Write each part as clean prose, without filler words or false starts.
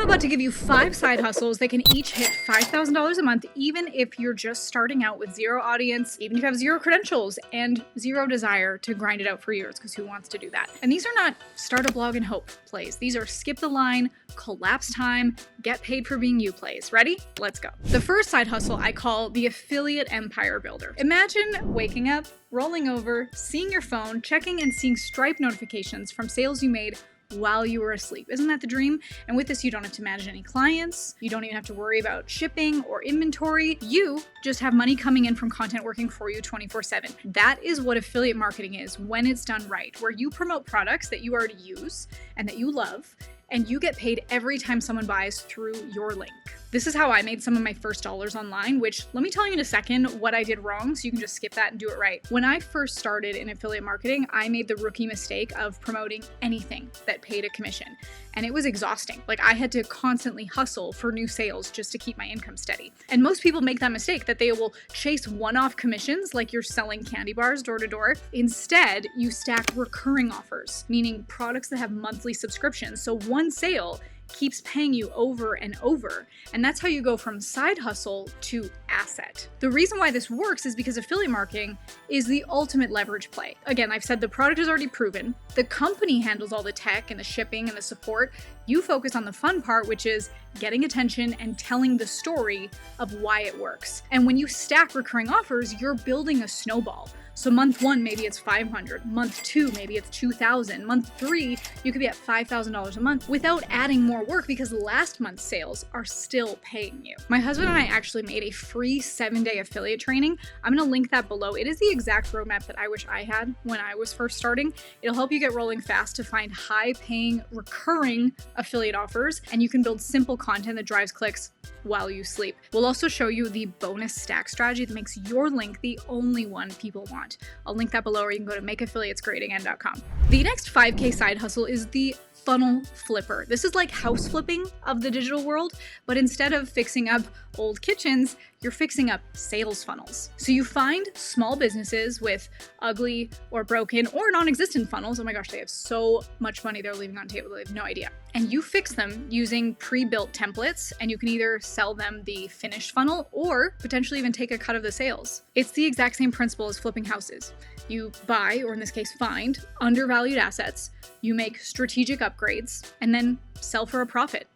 I'm about to give you 5 side hustles that can each hit $5,000 a month, even if you're just starting out with zero audience, even if you have zero credentials and zero desire to grind it out for years, because who wants to do that? And these are not start a blog and hope plays. These are skip the line, collapse time, get paid for being you plays. Ready? Let's go. The first side hustle I call the affiliate empire builder. Imagine waking up, rolling over, seeing your phone, checking and seeing Stripe notifications from sales you made while you were asleep. Isn't that the dream? And with this, you don't have to manage any clients. You don't even have to worry about shipping or inventory. You just have money coming in from content working for you 24/7. That is what affiliate marketing is when it's done right, where you promote products that you already use and that you love, and you get paid every time someone buys through your link. This is how I made some of my first dollars online, which let me tell you in a second what I did wrong so you can just skip that and do it right. When I first started in affiliate marketing, I made the rookie mistake of promoting anything that paid a commission. And it was exhausting. Like, I had to constantly hustle for new sales just to keep my income steady. And most people make that mistake, that they will chase one-off commissions like you're selling candy bars door to door. Instead, you stack recurring offers, meaning products that have monthly subscriptions. So one sale keeps paying you over and over. And that's how you go from side hustle to asset. The reason why this works is because affiliate marketing is the ultimate leverage play. Again, I've said the product is already proven. The company handles all the tech and the shipping and the support. You focus on the fun part, which is getting attention and telling the story of why it works. And when you stack recurring offers, you're building a snowball. So month 1, maybe it's $500. Month 2, maybe it's $2,000. Month 3, you could be at $5,000 a month without adding more work because last month's sales are still paying you. My husband and I actually made a free 7-day affiliate training. I'm gonna link that below. It is the exact roadmap that I wish I had when I was first starting. It'll help you get rolling fast to find high-paying, recurring affiliate offers, and you can build simple content that drives clicks while you sleep. We'll also show you the bonus stack strategy that makes your link the only one people want. I'll link that below, or you can go to makeaffiliatesgreatagain.com. The next 5K side hustle is the funnel flipper. This is like house flipping of the digital world, but instead of fixing up old kitchens, you're fixing up sales funnels. So you find small businesses with ugly or broken or non-existent funnels. Oh my gosh, they have so much money they're leaving on the table, they have no idea. And you fix them using pre-built templates, and you can either sell them the finished funnel or potentially even take a cut of the sales. It's the exact same principle as flipping houses. You buy, or in this case find, undervalued assets, you make strategic upgrades, and then sell for a profit.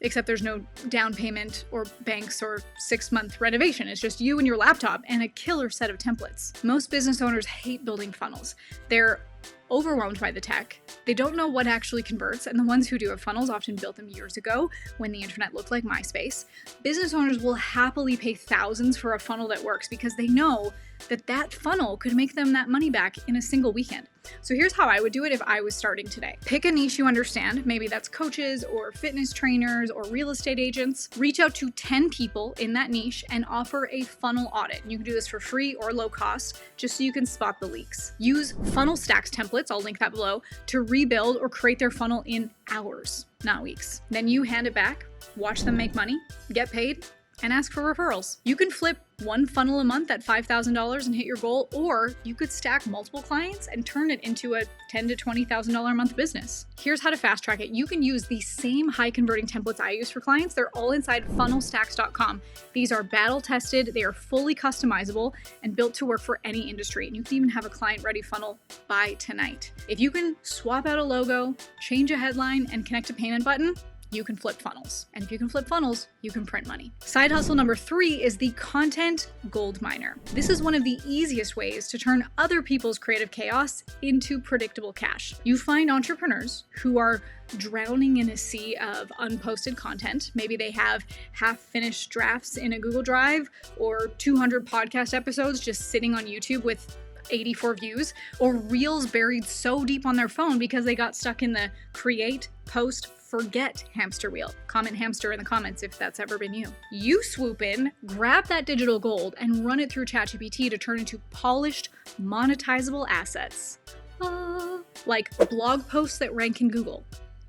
Except there's no down payment or banks or 6-month renovation. It's just you and your laptop and a killer set of templates. Most business owners hate building funnels. They're overwhelmed by the tech. They don't know what actually converts, and the ones who do have funnels often built them years ago when the internet looked like MySpace. Business owners will happily pay thousands for a funnel that works because they know that that funnel could make them that money back in a single weekend. So here's how I would do it if I was starting today. Pick a niche you understand. Maybe that's coaches or fitness trainers or real estate agents. Reach out to 10 people in that niche and offer a funnel audit. You can do this for free or low cost, just so you can spot the leaks. Use funnel stacks templates, I'll link that below, to rebuild or create their funnel in hours, not weeks. Then you hand it back, watch them make money, get paid, and ask for referrals. You can flip one funnel a month at $5,000 and hit your goal, or you could stack multiple clients and turn it into a $10,000 to $20,000 a month business. Here's how to fast track it. You can use the same high converting templates I use for clients. They're all inside funnelstacks.com. These are battle tested, they are fully customizable and built to work for any industry. And you can even have a client ready funnel by tonight. If you can swap out a logo, change a headline, and connect a payment button, you can flip funnels. And if you can flip funnels, you can print money. Side hustle number 3 is the content gold miner. This is one of the easiest ways to turn other people's creative chaos into predictable cash. You find entrepreneurs who are drowning in a sea of unposted content. Maybe they have half-finished drafts in a Google Drive or 200 podcast episodes just sitting on YouTube with 84 views, or reels buried so deep on their phone because they got stuck in the create, post, forget hamster wheel. Comment hamster in the comments if that's ever been you. You swoop in, grab that digital gold, and run it through ChatGPT to turn into polished, monetizable assets. Like blog posts that rank in Google,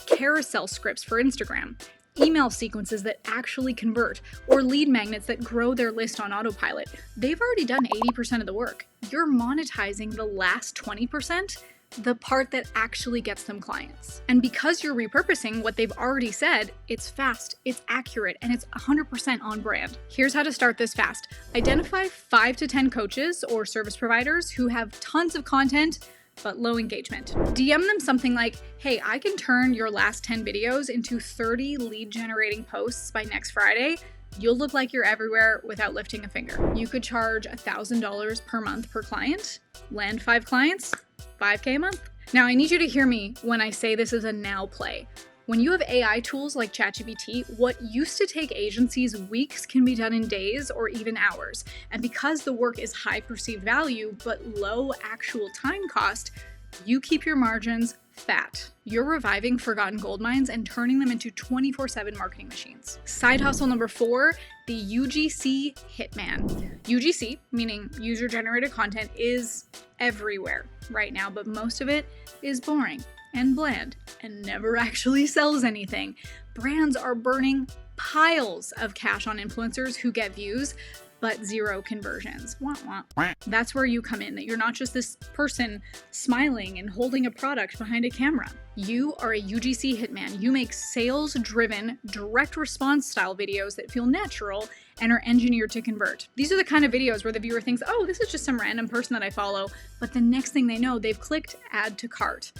carousel scripts for Instagram, email sequences that actually convert, or lead magnets that grow their list on autopilot. They've already done 80% of the work. You're monetizing the last 20% the part that actually gets them clients. And because you're repurposing what they've already said, it's fast, it's accurate, and it's 100% on brand. Here's how to start this fast. Identify 5 to 10 coaches or service providers who have tons of content but low engagement. DM them something like, hey, I can turn your last 10 videos into 30 lead generating posts by next Friday. You'll look like you're everywhere without lifting a finger. You could charge $1,000 per month per client, land 5 clients, $5K a month. Now I need you to hear me when I say this is a now play. When you have AI tools like ChatGPT, what used to take agencies weeks can be done in days or even hours. And because the work is high perceived value but low actual time cost, you keep your margins fat. You're reviving forgotten gold mines and turning them into 24/7 marketing machines. Side hustle number 4, the UGC Hitman. UGC, meaning user-generated content, is everywhere right now, but most of it is boring and bland and never actually sells anything. Brands are burning piles of cash on influencers who get views, but 0 conversions. Wah, wah. That's where you come in, that you're not just this person smiling and holding a product behind a camera. You are a UGC hitman. You make sales-driven, direct response style videos that feel natural and are engineered to convert. These are the kind of videos where the viewer thinks, oh, this is just some random person that I follow, but the next thing they know, they've clicked add to cart.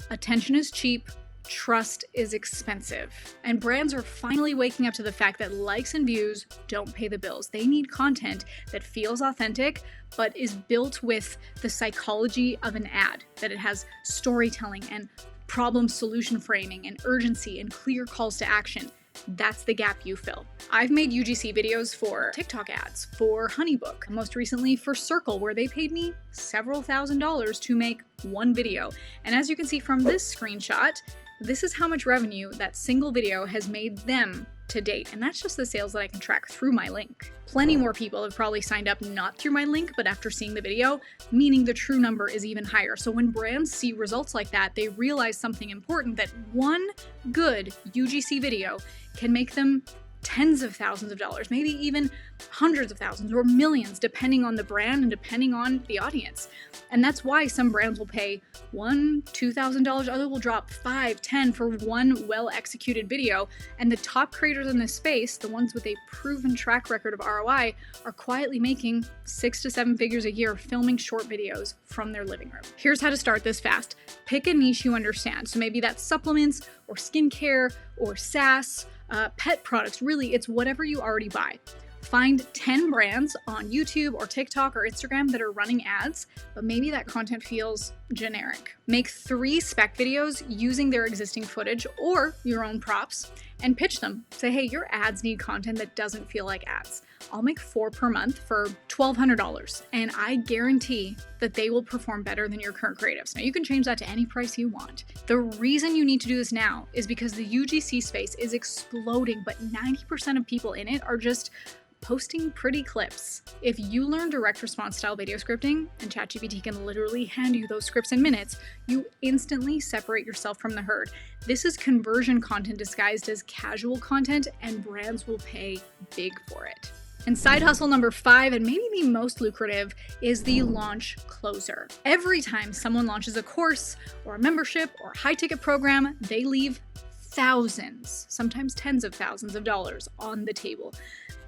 Attention is cheap. Trust is expensive. And brands are finally waking up to the fact that likes and views don't pay the bills. They need content that feels authentic, but is built with the psychology of an ad, that it has storytelling and problem solution framing and urgency and clear calls to action. That's the gap you fill. I've made UGC videos for TikTok ads, for Honeybook, most recently for Circle, where they paid me several $1,000s to make one video. And as you can see from this screenshot, this is how much revenue that single video has made them to date. And that's just the sales that I can track through my link. Plenty more people have probably signed up not through my link, but after seeing the video, meaning the true number is even higher. So when brands see results like that, they realize something important, that one good UGC video can make them tens of thousands of dollars, maybe even hundreds of thousands or millions, depending on the brand and depending on the audience. And that's why some brands will pay $1,000, $2,000, others will drop $5,000, $10,000 for one well-executed video. And the top creators in this space, the ones with a proven track record of ROI, are quietly making 6 to 7 figures a year filming short videos from their living room. Here's how to start this fast. Pick a niche you understand. So maybe that's supplements or skincare or SaaS, pet products. Really, it's whatever you already buy. Find 10 brands on YouTube or TikTok or Instagram that are running ads, but maybe that content feels generic. Make 3 spec videos using their existing footage or your own props and pitch them. Say, hey, your ads need content that doesn't feel like ads. I'll make 4 per month for $1,200, and I guarantee that they will perform better than your current creatives. Now, you can change that to any price you want. The reason you need to do this now is because the UGC space is exploding, but 90% of people in it are just posting pretty clips. If you learn direct response style video scripting, and ChatGPT can literally hand you those scripts in minutes, you instantly separate yourself from the herd. This is conversion content disguised as casual content, and brands will pay big for it. And side hustle number 5, and maybe the most lucrative, is the launch closer. Every time someone launches a course or a membership or high ticket program, they leave thousands, sometimes tens of thousands of dollars on the table.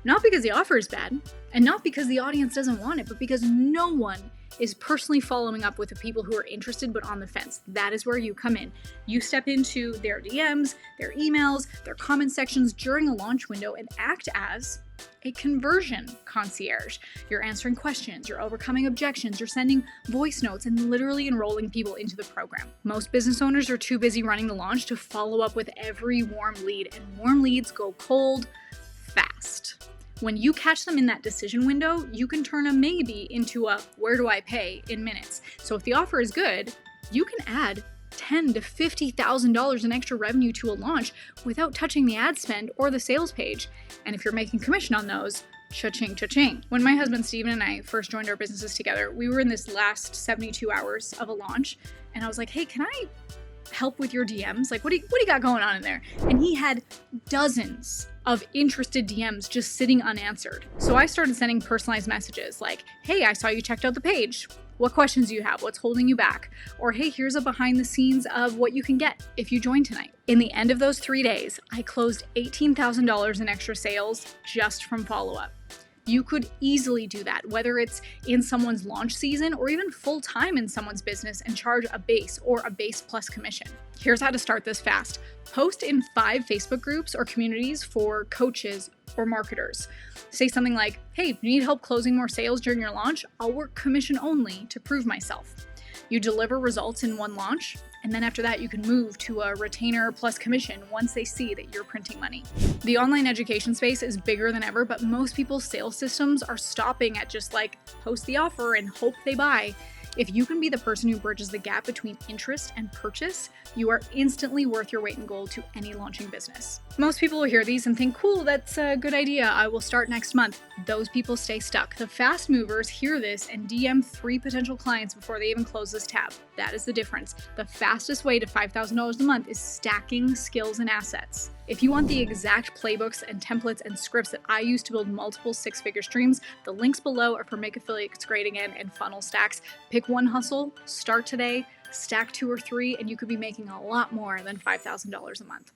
Not because the offer is bad, and not because the audience doesn't want it, but because no one is personally following up with the people who are interested but on the fence. That is where you come in. You step into their DMs, their emails, their comment sections during a launch window and act as a conversion concierge. You're answering questions, you're overcoming objections, you're sending voice notes and literally enrolling people into the program. Most business owners are too busy running the launch to follow up with every warm lead, and warm leads go cold fast. When you catch them in that decision window, you can turn a maybe into a where do I pay in minutes. So if the offer is good, you can add $10,000 to $50,000 in extra revenue to a launch without touching the ad spend or the sales page. And if you're making commission on those, cha-ching, cha-ching. When my husband Steven and I first joined our businesses together, we were in this last 72 hours of a launch, and I was like, hey, can I help with your DMs? Like, what do you got going on in there? And he had dozens of interested DMs just sitting unanswered. So I started sending personalized messages like, hey, I saw you checked out the page. What questions do you have? What's holding you back? Or hey, here's a behind the scenes of what you can get if you join tonight. In the end of those 3 days, I closed $18,000 in extra sales just from follow-up. You could easily do that, whether it's in someone's launch season or even full-time in someone's business, and charge a base or a base plus commission. Here's how to start this fast. Post in 5 Facebook groups or communities for coaches or marketers. Say something like, hey, you need help closing more sales during your launch? I'll work commission only to prove myself. You deliver results in one launch, and then after that you can move to a retainer plus commission once they see that you're printing money. The online education space is bigger than ever, but most people's sales systems are stopping at just like post the offer and hope they buy. If you can be the person who bridges the gap between interest and purchase, you are instantly worth your weight in gold to any launching business. Most people will hear these and think, cool, that's a good idea, I will start next month. Those people stay stuck. The fast movers hear this and DM 3 potential clients before they even close this tab. That is the difference. The fastest way to $5,000 a month is stacking skills and assets. If you want the exact playbooks and templates and scripts that I use to build multiple 6-figure streams, the links below are for Make Affiliates Great Again and Funnel Stacks. Pick one hustle, start today, stack 2 or 3, and you could be making a lot more than $5,000 a month.